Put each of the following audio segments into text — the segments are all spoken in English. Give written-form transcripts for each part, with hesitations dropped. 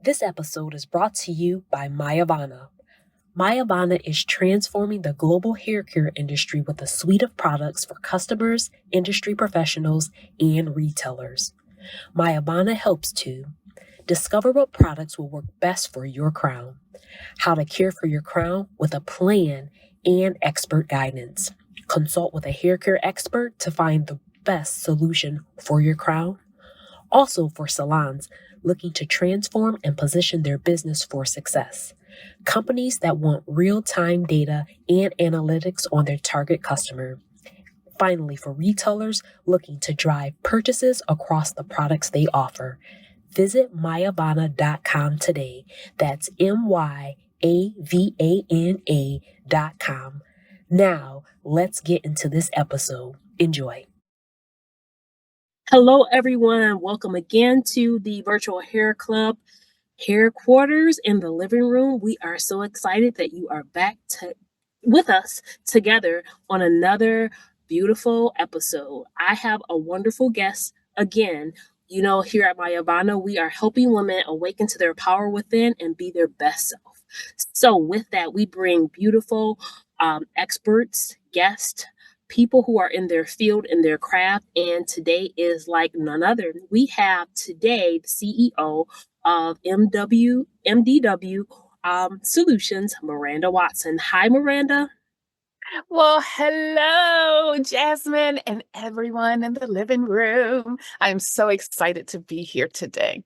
This episode is brought to you by MYAVANA. MYAVANA is transforming the global hair care industry with a suite of products for customers, industry professionals, and retailers. MYAVANA helps to discover what products will work best for your crown, how to care for your crown with a plan and expert guidance. Consult with a hair care expert to find the best solution for your crown. Also for salons looking to transform and position their business for success. Companies that want real-time data and analytics on their target customer. Finally, for retailers looking to drive purchases across the products they offer. Visit myavana.com today. That's MYAVANA.com. Now, let's get into this episode. Enjoy. Hello, everyone, and welcome again to the Virtual Hair Club Hair Quarters in the living room. We are so excited that you are back with us together on another beautiful episode. I have a wonderful guest again. You know, here at MYAVANA, we are helping women awaken to their power within and be their best self. So with that, we bring beautiful experts, guests, people who are in their field, in their craft. And today is like none other. We have today the CEO of MDW Solutions, Miranda Watson. Hi, Miranda. Well, hello, Jasmine, and everyone in the living room. I'm so excited to be here today.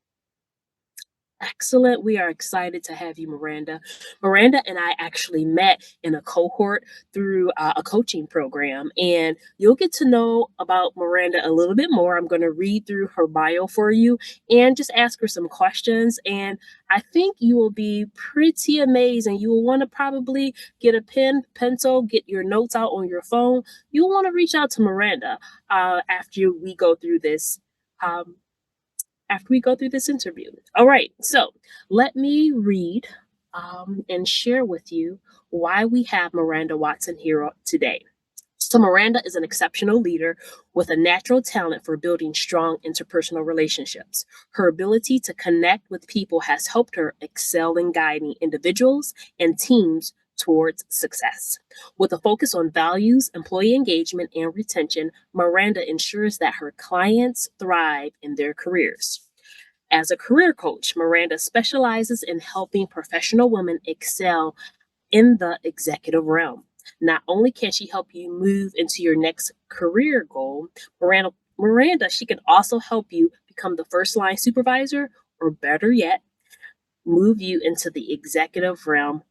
Excellent. We are excited to have you, Miranda. Miranda and I actually met in a cohort through a coaching program, and you'll get to know about Miranda a little bit more. I'm going to read through her bio for you and just ask her some questions. And I think you will be pretty amazing. You will want to probably get a pen, pencil, get your notes out on your phone. You'll want to reach out to Miranda after we go through this. Interview. All right, so let me read and share with you why we have Miranda Watson here today. So, Miranda is an exceptional leader with a natural talent for building strong interpersonal relationships. Her ability to connect with people has helped her excel in guiding individuals and teams towards success. With a focus on values, employee engagement, and retention, Miranda ensures that her clients thrive in their careers. As a career coach, Miranda specializes in helping professional women excel in the executive realm. Not only can she help you move into your next career goal, Miranda, she can also help you become the first line supervisor, or better yet, move you into the executive realm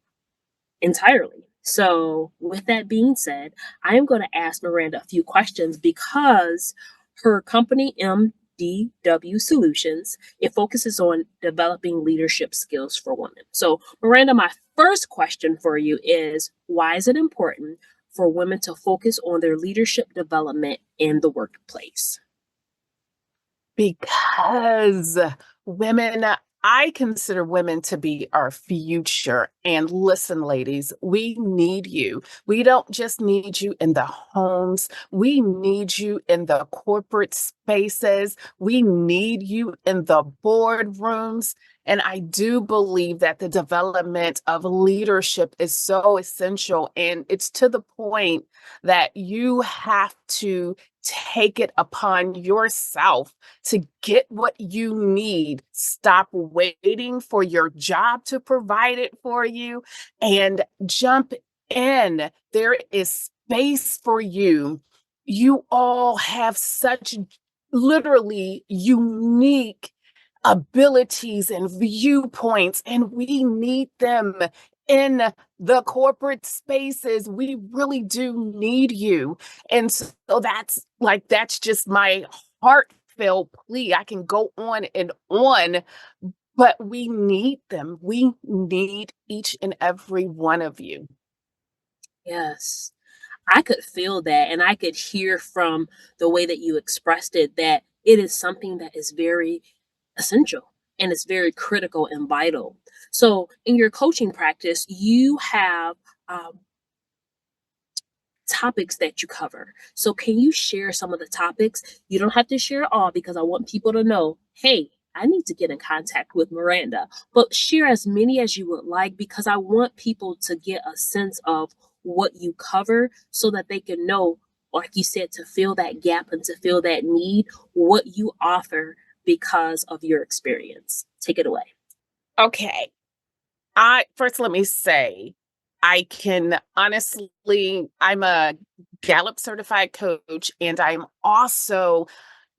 entirely. So, with that being said, I am going to ask Miranda a few questions because her company, MDW Solutions, it focuses on developing leadership skills for women. So, Miranda, my first question for you is, why is it important for women to focus on their leadership development in the workplace? Because women, I consider women to be our future. And listen, ladies, we need you. We don't just need you in the homes. We need you in the corporate spaces. We need you in the boardrooms. And I do believe that the development of leadership is so essential. And it's to the point that you have to take it upon yourself to get what you need. Stop waiting for your job to provide it for you and jump in. There is space for you. You all have such literally unique abilities and viewpoints, and we need them in the corporate spaces. We really do need you. And so that's just my heartfelt plea. I can go on and on, but we need them. We need each and every one of you. Yes. I could feel that, and I could hear from the way that you expressed it that it is something that is very essential and it's very critical and vital. So, in your coaching practice, you have topics that you cover. So, can you share some of the topics? You don't have to share all because I want people to know, hey, I need to get in contact with Miranda. But share as many as you would like because I want people to get a sense of what you cover so that they can know, like you said, to fill that gap and to fill that need, what you offer because of your experience. Take it away. Okay. I first let me say, I can honestly, I'm a Gallup certified coach, and I'm also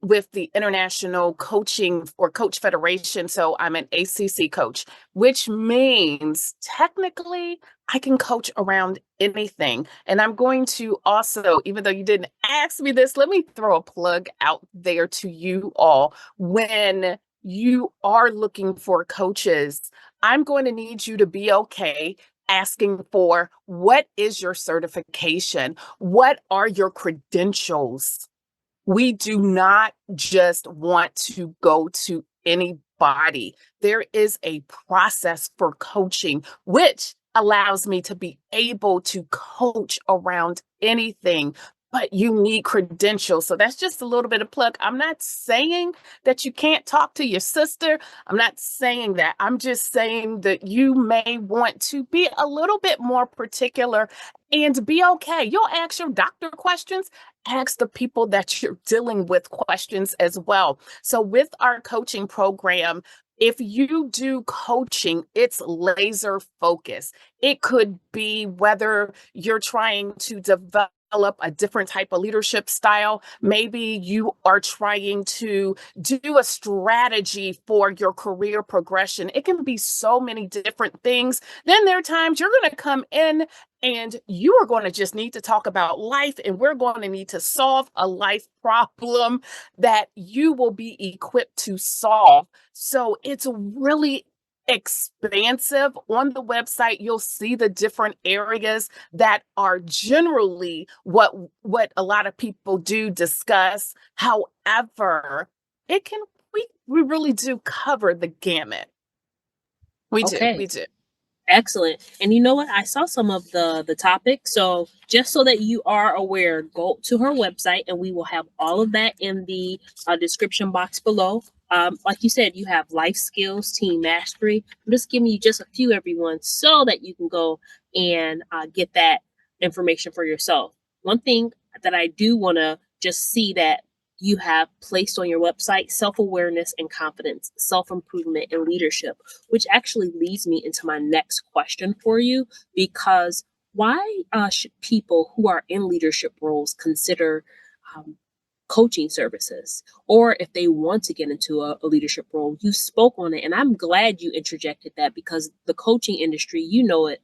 with the International Coaching or Coach Federation. So I'm an ACC coach, which means technically I can coach around anything. And I'm going to also, even though you didn't ask me this, let me throw a plug out there to you all. When you are looking for coaches, I'm going to need you to be okay asking for what is your certification? What are your credentials? We do not just want to go to anybody. There is a process for coaching, which allows me to be able to coach around anything, but you need credentials. So that's just a little bit of plug. I'm not saying that you can't talk to your sister. I'm not saying that. I'm just saying that you may want to be a little bit more particular and be okay. You'll ask your doctor questions, ask the people that you're dealing with questions as well. So, with our coaching program, if you do coaching, it's laser focus. It could be whether you're trying to develop a different type of leadership style. Maybe you are trying to do a strategy for your career progression. It can be so many different things. Then there are times you're going to come in and you are going to just need to talk about life, and we're going to need to solve a life problem that you will be equipped to solve. So it's really expansive. On the website, you'll see the different areas that are generally what a lot of people do discuss. However, it can we really do cover the gamut. We do. Okay. We do. Excellent. And you know what? I saw some of the topics. So just so that you are aware, go to her website and we will have all of that in the description box below. Like you said, you have life skills, team mastery. I'm just giving you just a few, everyone, so that you can go and get that information for yourself. One thing that I do want to just see that you have placed on your website: self-awareness and confidence, self-improvement and leadership, which actually leads me into my next question for you. Because why should people who are in leadership roles consider um, coaching services, or if they want to get into a leadership role? You spoke on it, and I'm glad you interjected that because the coaching industry, you know it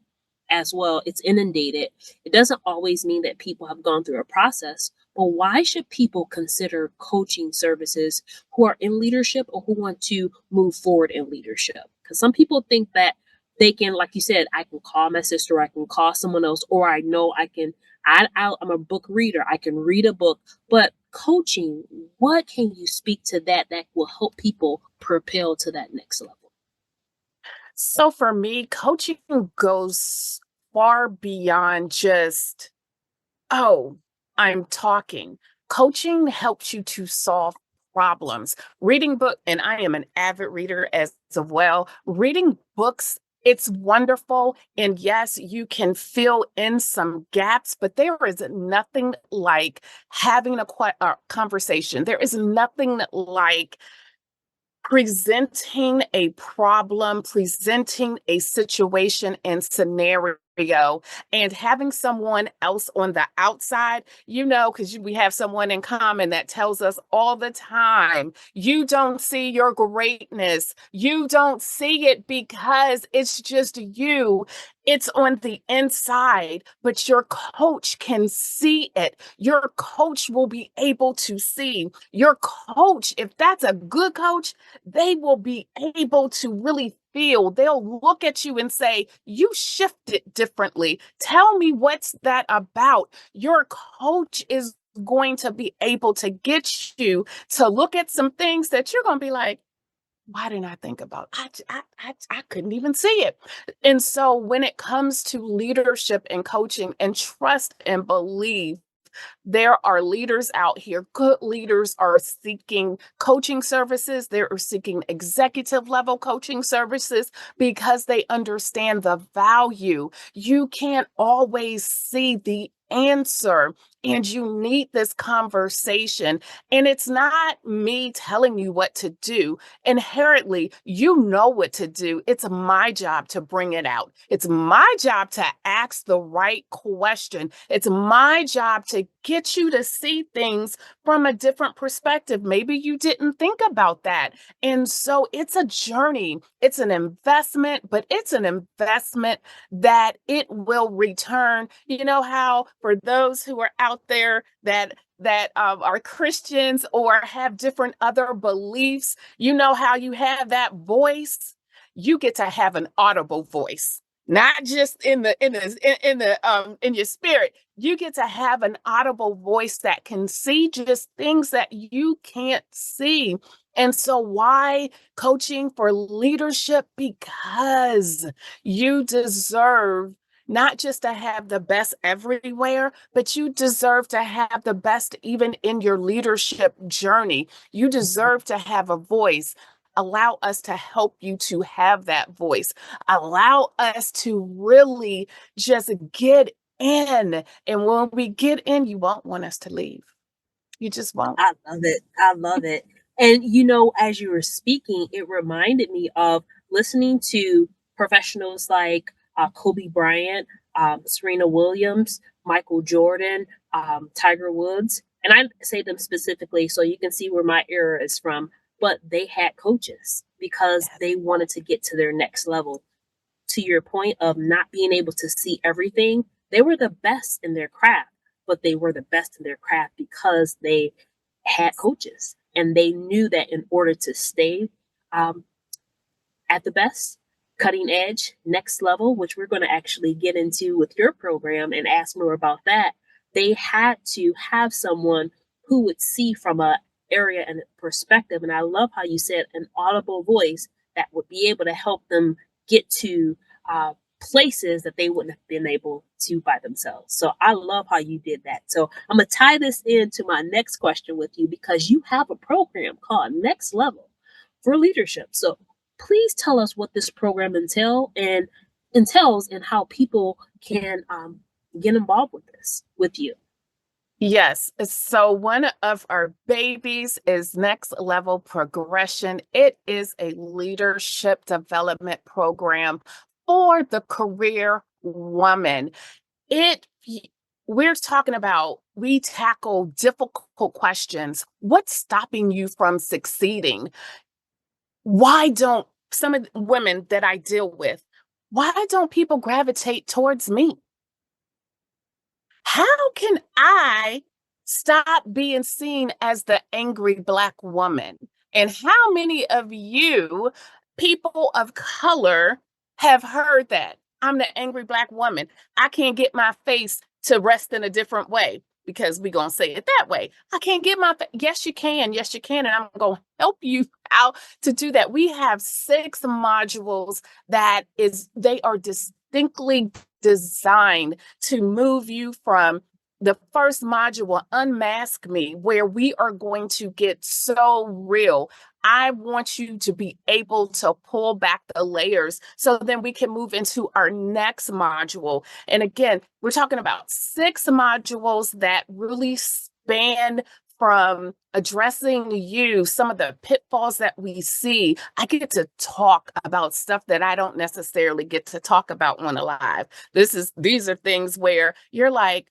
as well, it's inundated. It doesn't always mean that people have gone through a process, but why should people consider coaching services who are in leadership or who want to move forward in leadership? Because some people think that they can, like you said, I can call my sister, or I can call someone else, or I know I can. I'm a book reader. I can read a book, but coaching, what can you speak to that will help people propel to that next level? So for me, coaching goes far beyond just, oh, I'm talking. Coaching helps you to solve problems. Reading book, and I am an avid reader as well. Reading books, it's wonderful. And yes, you can fill in some gaps, but there is nothing like having a conversation. There is nothing like presenting a problem, presenting a situation and scenario, and having someone else on the outside, because we have someone in common that tells us all the time, you don't see your greatness. You don't see it because it's just you. It's on the inside, but your coach can see it. Your coach will be able to see. Your coach, if that's a good coach, they will be able to really feel. They'll look at you and say, you shifted differently. Tell me what's that about. Your coach is going to be able to get you to look at some things that you're going to be like, why didn't I think about it? I couldn't even see it. And so when it comes to leadership and coaching, and trust and believe, There are leaders out here, good leaders are seeking coaching services. They're seeking executive level coaching services because they understand the value. You can't always see the answer, and you need this conversation. And it's not me telling you what to do. Inherently, you know what to do. It's my job to bring it out. It's my job to ask the right question. It's my job to get you to see things from a different perspective. Maybe you didn't think about that. And so it's a journey. It's an investment, but it's an investment that it will return. You know how for those who are out there that are Christians or have different other beliefs, you know how you have that voice. You get to have an audible voice, not just in your spirit. You get to have an audible voice that can see just things that you can't see. And so, why coaching for leadership? Because you deserve not just to have the best everywhere, but you deserve to have the best even in your leadership journey. You deserve to have a voice. Allow us to help you to have that voice. Allow us to really just get in. And when we get in, you won't want us to leave. You just won't. I love it. I love it. And you know, as you were speaking, it reminded me of listening to professionals like Kobe Bryant, Serena Williams, Michael Jordan, Tiger Woods. And I say them specifically so you can see where my era is from. But they had coaches because they wanted to get to their next level. To your point of not being able to see everything, they were the best in their craft, but they were the best in their craft because they had coaches and they knew that in order to stay um, at the best, cutting edge, next level, which we're going to actually get into with your program and ask more about that, they had to have someone who would see from a area and perspective. And I love how you said an audible voice that would be able to help them get to uh, places that they wouldn't have been able to by themselves. So I love how you did that. So I'm going to tie this into my next question with you because you have a program called Next Level for Leadership. So please tell us what this program entails and how people can get involved with this with you. Yes. So one of our babies is Next Level Progression. It is a leadership development program for the career woman. It we're talking about we tackle difficult questions. What's stopping you from succeeding? Why don't some of the women that I deal with, why don't people gravitate towards me? How can I stop being seen as the angry Black woman? And how many of you, people of color, have heard that? I'm the angry Black woman. I can't get my face to rest in a different way because we're going to say it that way. I can't get my yes, you can. Yes, you can. And I'm going to help you out to do that. We have 6 modules they are distinctly designed to move you from the first module, Unmask Me, where we are going to get so real. I want you to be able to pull back the layers so then we can move into our next module. And again, we're talking about 6 modules that really span from addressing some of the pitfalls that we see. I get to talk about stuff that I don't necessarily get to talk about on a live. These are things where you're like,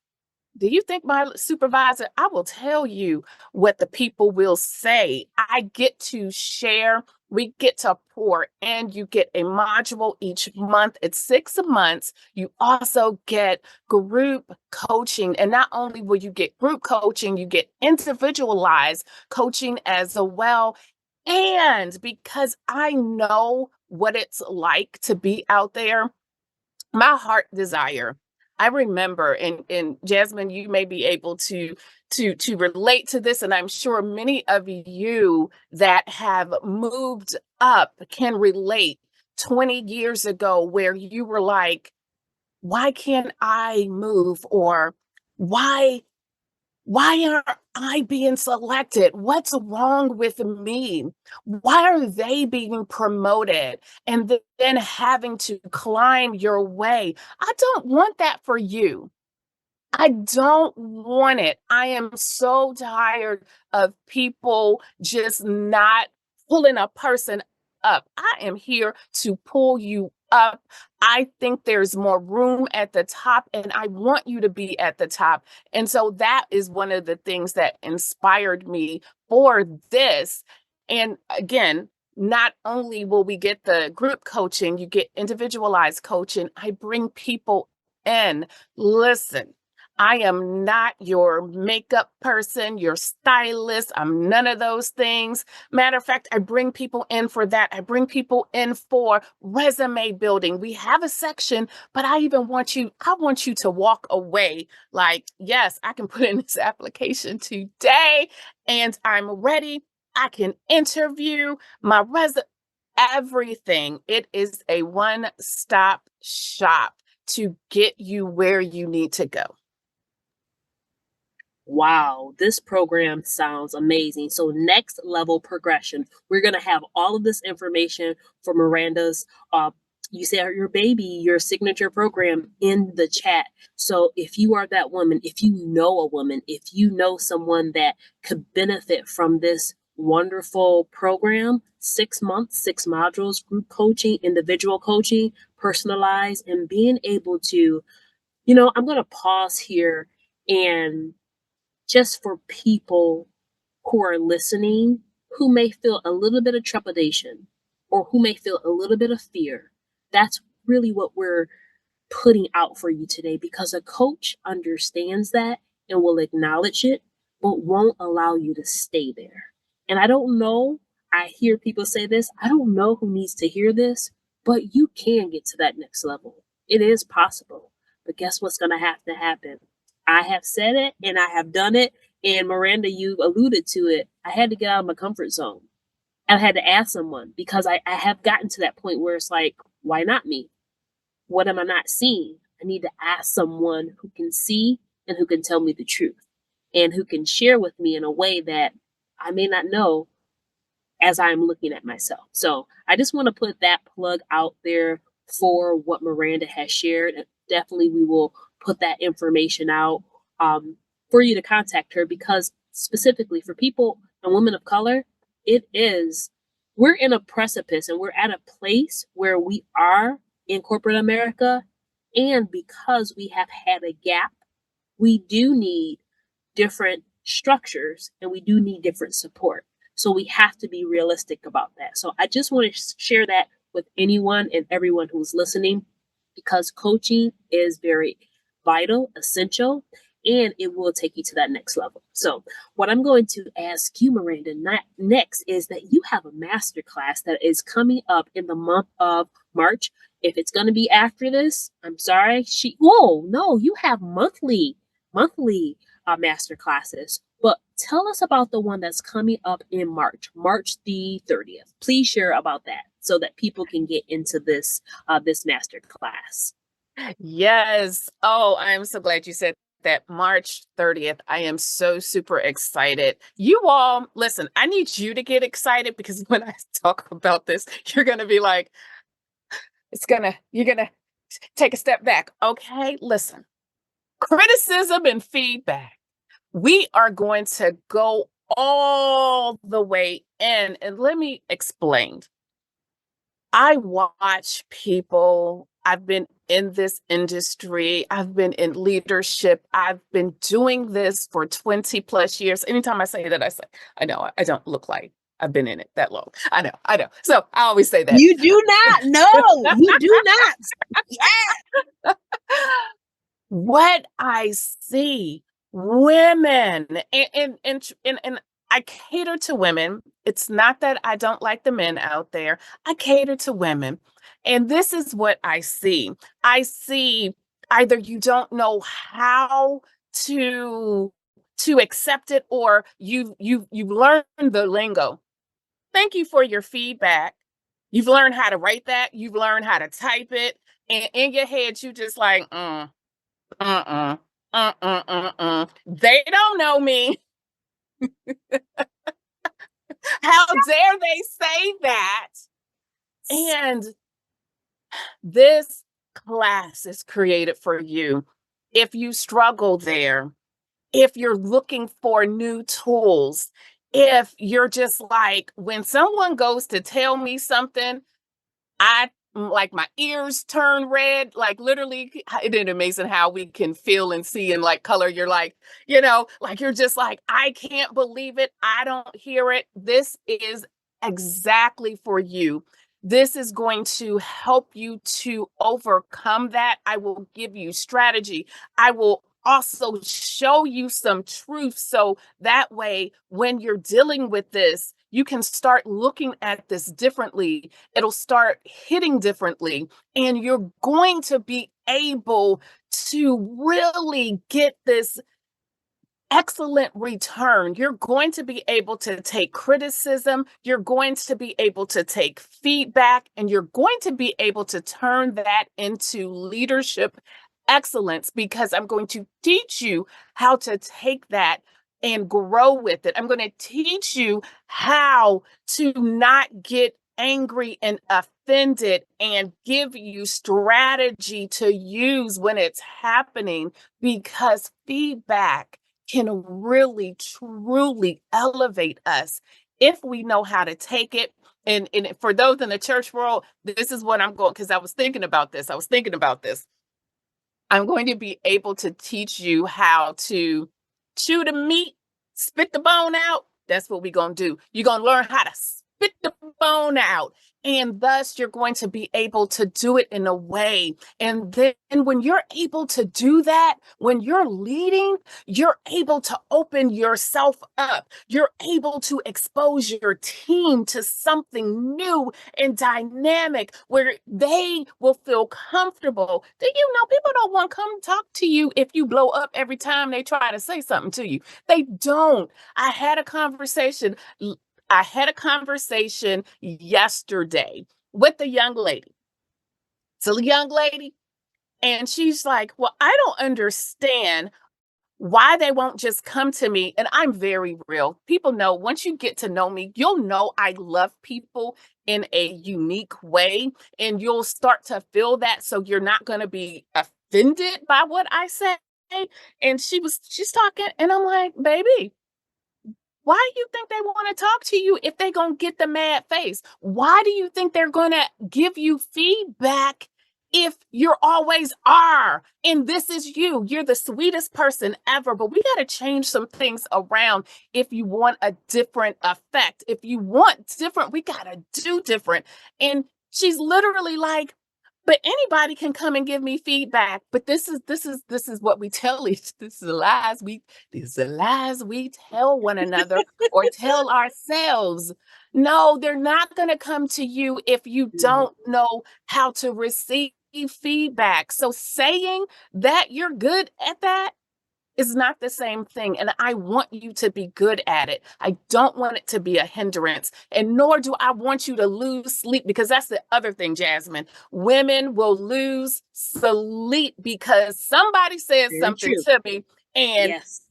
do you think my supervisor? I will tell you what the people will say. I get to share, we get to pour, and you get a module each month. It's 6 months. You also get group coaching. And not only will you get group coaching, you get individualized coaching as well. And because I know what it's like to be out there, my heart desire, I remember, and Jasmine, you may be able to relate to this, and I'm sure many of you that have moved up can relate. 20 years ago, where you were like, why can't I move? Or why Why aren't I being selected? What's wrong with me? Why are they being promoted and then having to climb your way? I don't want that for you. I don't want it. I am so tired of people just not pulling a person up. I am here to pull you up. I think there's more room at the top, and I want you to be at the top. And so that is one of the things that inspired me for this. And again, not only will we get the group coaching, you get individualized coaching. I bring people in. Listen, I am not your makeup person, your stylist. I'm none of those things. Matter of fact, I bring people in for that. I bring people in for resume building. We have a section, but I want you to walk away like, yes, I can put in this application today and I'm ready. I can interview my everything. It is a one-stop shop to get you where you need to go. Wow, this program sounds amazing. So, next level progression, we're going to have all of this information for Miranda's, you said your baby, your signature program in the chat. So, if you are that woman, if you know a woman, if you know someone that could benefit from this wonderful program, 6 months, 6 modules, group coaching, individual coaching, personalized, and being able to, I'm going to pause here and just for people who are listening who may feel a little bit of trepidation or who may feel a little bit of fear. That's really what we're putting out for you today because a coach understands that and will acknowledge it, but won't allow you to stay there. And I don't know, I hear people say this, I don't know who needs to hear this, but you can get to that next level. It is possible. But guess what's going to have to happen? I have said it and I have done it. And Miranda, you alluded to it. I had to get out of my comfort zone. I had to ask someone because I have gotten to that point where it's like, why not me? What am I not seeing? I need to ask someone who can see and who can tell me the truth and who can share with me in a way that I may not know as I'm looking at myself. So I just want to put that plug out there for what Miranda has shared. And definitely, we will put that information out for you to contact her because, specifically for people and women of color, we're in a precipice and we're at a place where we are in corporate America. And because we have had a gap, we do need different structures and we do need different support. So we have to be realistic about that. So I just want to share that with anyone and everyone who's listening because coaching is very vital, essential, and it will take you to that next level. So what I'm going to ask you, Miranda, next is that you have a masterclass that is coming up in the month of March. If it's going to be after this, I'm sorry. No, you have monthly master classes. But tell us about the one that's coming up in March the 30th. Please share about that so that people can get into this master class. Yes. Oh, I'm so glad you said that. March 30th. I am so super excited. You all, listen, I need you to get excited because when I talk about this, you're going to be like, you're going to take a step back. Okay. Listen, criticism and feedback. We are going to go all the way in. And let me explain. I watch people. I've been in this industry. I've been in leadership. I've been doing this for 20 plus years. Anytime I say that, I say, I know I don't look like I've been in it that long. I know. So I always say that. You do not. No, you do not. Yeah. What I see, women, and I cater to women. It's not that I don't like the men out there. I cater to women. And this is what I see. I see either you don't know how to accept it or you've learned the lingo. Thank you for your feedback. You've learned how to write that. You've learned how to type it. And in your head, you just like, uh-uh. They don't know me. How dare they say that? And this class is created for you. If you struggle there, if you're looking for new tools, if you're just like, when someone goes to tell me something, I like my ears turn red, like literally, isn't it amazing how we can feel and see and like color? You're like, like you're just like, I can't believe it. I don't hear it. This is exactly for you. This is going to help you to overcome that. I will give you strategy. I will also show you some truth. So that way, when you're dealing with this, you can start looking at this differently. It'll start hitting differently, and you're going to be able to really get this excellent return. You're going to be able to take criticism, you're going to be able to take feedback, and you're going to be able to turn that into leadership excellence, because I'm going to teach you how to take that and grow with it. I'm going to teach you how to not get angry and offended, and give you strategy to use when it's happening, because feedback can really truly elevate us if we know how to take it. And for those in the church world, this is what I'm going, because I was thinking about this. I'm going to be able to teach you how to chew the meat, spit the bone out. That's what we're going to do. You're going to learn how to spit the bone out. And thus, you're going to be able to do it in a way. And then when you're able to do that, when you're leading, you're able to open yourself up. You're able to expose your team to something new and dynamic where they will feel comfortable. Do you know people don't want to come talk to you if you blow up every time they try to say something to you? They don't. I had a conversation. I had a conversation yesterday with a young lady. It's a young lady, and she's like, well, I don't understand why they won't just come to me. And I'm very real. People know, once you get to know me, you'll know I love people in a unique way, and you'll start to feel that. So you're not going to be offended by what I say. And she's talking, and I'm like, baby, why do you think they want to talk to you if they're going to get the mad face? Why do you think they're going to give you feedback if you're always are? And this is you. You're the sweetest person ever. But we got to change some things around if you want a different effect. If you want different, we got to do different. And she's literally like, but anybody can come and give me feedback. But this is what we tell each. This is lies. These are lies we tell one another or tell ourselves. No, they're not going to come to you if you don't know how to receive feedback. So saying that you're good at that is not the same thing. And I want you to be good at it. I don't want it to be a hindrance. And nor do I want you to lose sleep, because that's the other thing, Jasmine. Women will lose sleep because somebody says Very something true. to me and Yes.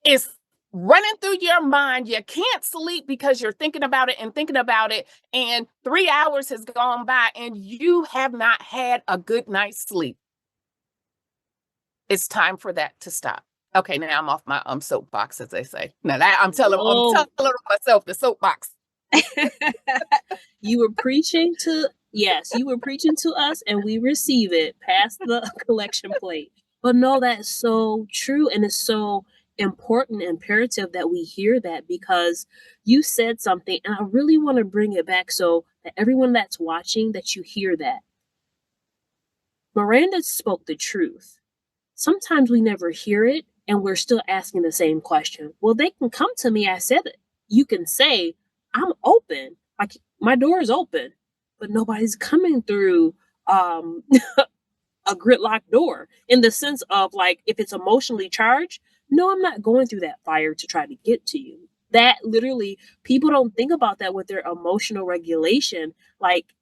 it's running through your mind. You can't sleep because you're thinking about it and thinking about it. And 3 hours has gone by and you have not had a good night's sleep. It's time for that to stop. Okay, now I'm off my soapbox, as they say. Now that I'm Oh, telling myself the soapbox. you were preaching to, yes, you were preaching to us and we receive it past the collection plate. But no, that is so true. And it's so important, imperative that we hear that, because you said something and I really want to bring it back so that everyone that's watching, that you hear that. Miranda spoke the truth. Sometimes we never hear it and we're still asking the same question. Well, they can come to me. I said it. You can say, I'm open. Like my door is open, but nobody's coming through um, a gridlock door in the sense of like, if it's emotionally charged, no, I'm not going through that fire to try to get to you. That literally, people don't think about that with their emotional regulation. Like,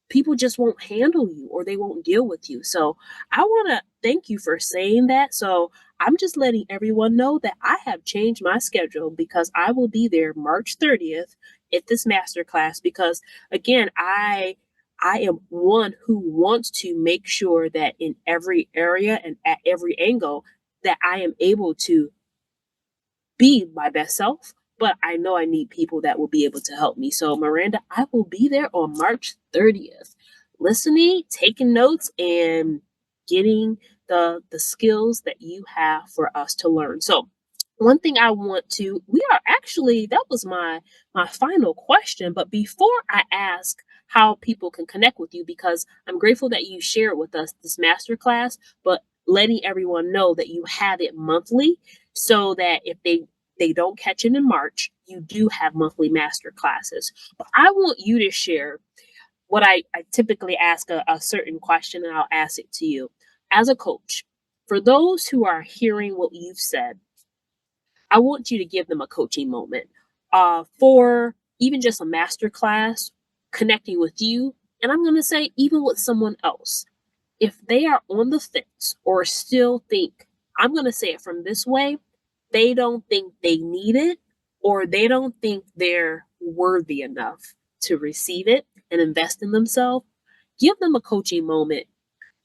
people just won't handle you or they won't deal with you. So I want to thank you for saying that. So I'm just letting everyone know that I have changed my schedule because I will be there March 30th at this masterclass because again, I am one who wants to make sure that in every area and at every angle that I am able to be my best self, but I know I need people that will be able to help me. So, Miranda, I will be there on March 30th, listening, taking notes, and getting the skills that you have for us to learn. So, one thing I want to we are actually that was my final question, but before I ask how people can connect with you because I'm grateful that you shared with us this masterclass, but letting everyone know that you have it monthly so that if they don't catch it in March, you do have monthly master classes. But I want you to share what I typically ask a certain question, and I'll ask it to you. As a coach, for those who are hearing what you've said, I want you to give them a coaching moment for even just a master class, connecting with you. And I'm going to say, even with someone else, if they are on the fence or still think, I'm going to say it from this way, they don't think they need it or they don't think they're worthy enough to receive it and invest in themselves, give them a coaching moment,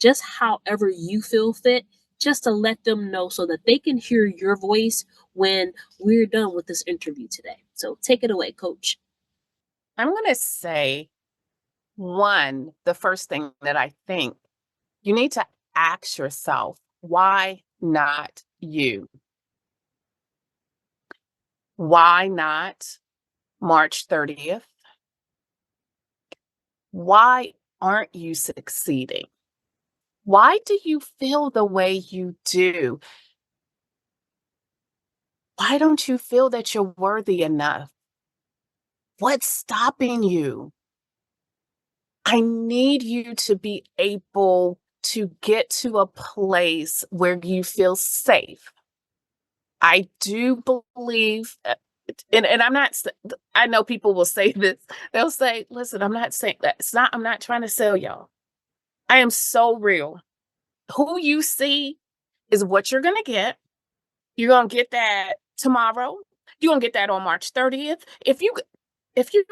just however you feel fit, just to let them know so that they can hear your voice when we're done with this interview today. So take it away, coach. I'm going to say one, the first thing that I think you need to ask yourself, why not you? Why not March 30th? Why aren't you succeeding? Why do you feel the way you do? Why don't you feel that you're worthy enough? What's stopping you? I need you to be able to get to a place where you feel safe. I do believe, and I'm not, I know people will say this. They'll say, listen, I'm not saying that. It's not, I'm not trying to sell y'all. I am so real. Who you see is what you're going to get. You're going to get that tomorrow. You're going to get that on March 30th. If you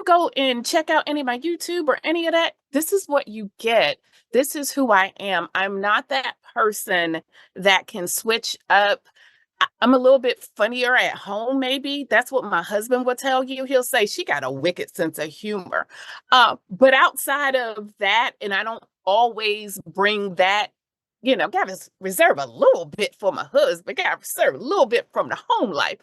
go and check out any of my YouTube or any of that, this is what you get. This is who I am. I'm not that person that can switch up. I'm a little bit funnier at home, maybe. That's what my husband would tell you. He'll say she got a wicked sense of humor. But outside of that, and I don't always bring that, gotta reserve a little bit for my husband, gotta reserve a little bit from the home life.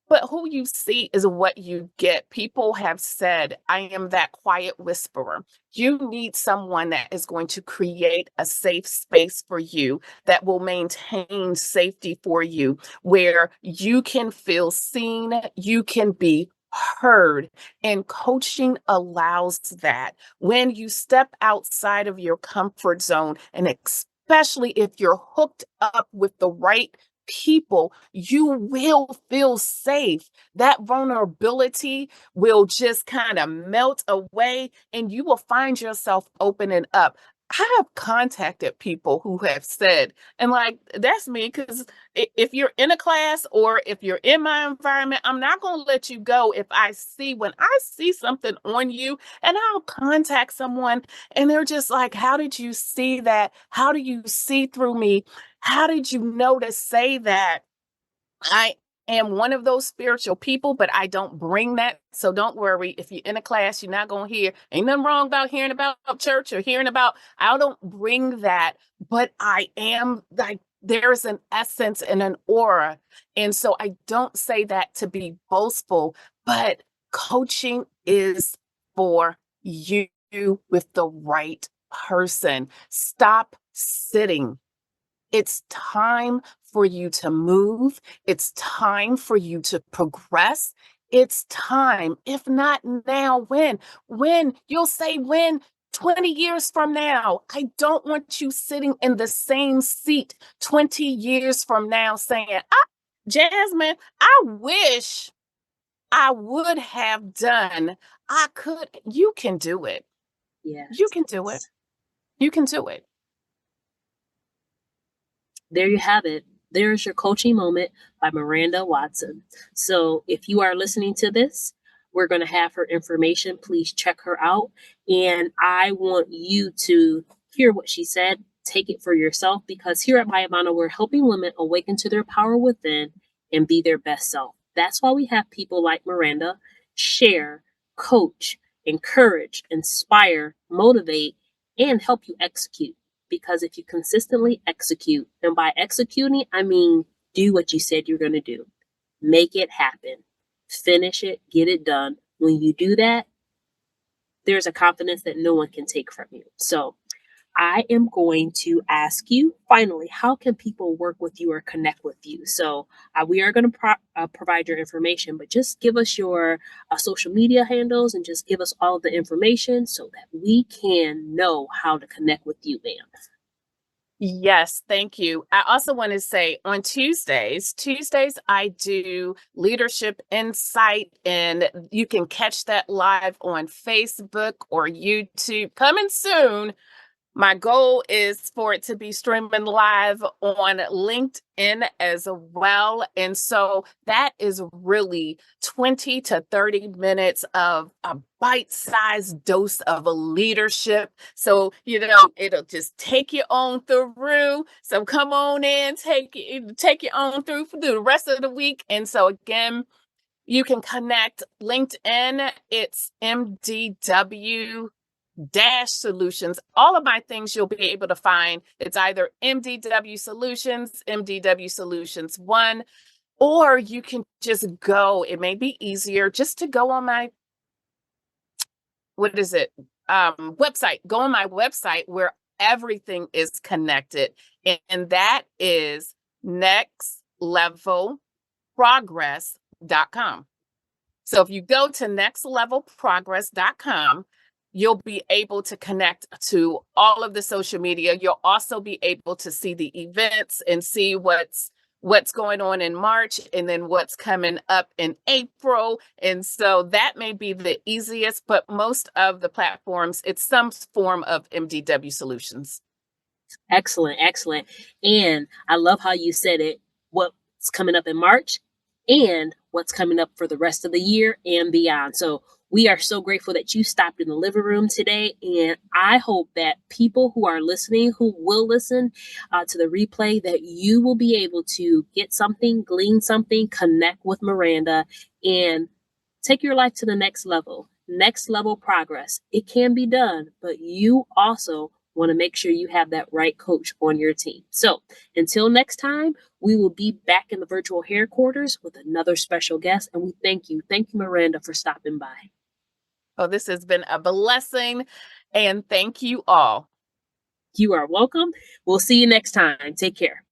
But who you see is what you get. People have said, I am that quiet whisperer. You need someone that is going to create a safe space for you, that will maintain safety for you, where you can feel seen, you can be heard. And coaching allows that. When you step outside of your comfort zone, and especially if you're hooked up with the right people, you will feel safe. That vulnerability will just kind of melt away and you will find yourself opening up. I have contacted people who have said, and like, that's me, because if you're in a class or if you're in my environment, I'm not going to let you go when I see something on you, and I'll contact someone and they're just like, how did you see that? How do you see through me? How did you know to say that? I am one of those spiritual people, but I don't bring that. So don't worry. If you're in a class, you're not going to hear. Ain't nothing wrong about hearing about church or hearing about. I don't bring that, but I am like, there's an essence and an aura. And so I don't say that to be boastful, but coaching is for you with the right person. Stop sitting. It's time for you to move. It's time for you to progress. It's time. If not now, when? When? You'll say when? 20 years from now. I don't want you sitting in the same seat 20 years from now saying, Jasmine, I wish I would have done. I could. You can do it. You Yes. can do it. You can do it. There you have it. There's Your Coaching Moment by Miranda Watson. So if you are listening to this, we're going to have her information. Please check her out. And I want you to hear what she said, take it for yourself, because here at MYAVANA, we're helping women awaken to their power within and be their best self. That's why we have people like Miranda share, coach, encourage, inspire, motivate, and help you execute. Because if you consistently execute, and by executing, I mean do what you said you're going to do, make it happen, finish it, get it done. When you do that, there's a confidence that no one can take from you. So I am going to ask you finally, how can people work with you or connect with you? So we are going to provide your information, but just give us your social media handles and just give us all of the information so that we can know how to connect with you, ma'am. Yes, thank you. I also want to say on Tuesdays I do leadership insight, and you can catch that live on Facebook or YouTube. Coming soon. My goal is for it to be streaming live on LinkedIn as well. And so that is really 20 to 30 minutes of a bite-sized dose of a leadership. So, it'll just take you on through. So come on in, take you on through for the rest of the week. And so again, you can connect LinkedIn. It's MDW Solutions. All of my things you'll be able to find. It's either MDW Solutions, MDW Solutions 1, or you can just go. It may be easier just to go on my, website. Go on my website where everything is connected. And that is nextlevelprogress.com. So if you go to nextlevelprogress.com, you'll be able to connect to all of the social media. You'll also be able to see the events and see what's going on in March and then what's coming up in April. And so that may be the easiest, but most of the platforms, it's some form of MDW solutions. Excellent, excellent. And I love how you said it, what's coming up in March and what's coming up for the rest of the year and beyond. So we are so grateful that you stopped in the living room today. And I hope that people who are listening, who will listen to the replay, that you will be able to get something, glean something, connect with Miranda, and take your life to the next level. Next level progress. It can be done, but you also want to make sure you have that right coach on your team. So until next time, we will be back in the virtual headquarters with another special guest. And we thank you. Thank you, Miranda, for stopping by. Oh, this has been a blessing. And thank you all. You are welcome. We'll see you next time. Take care.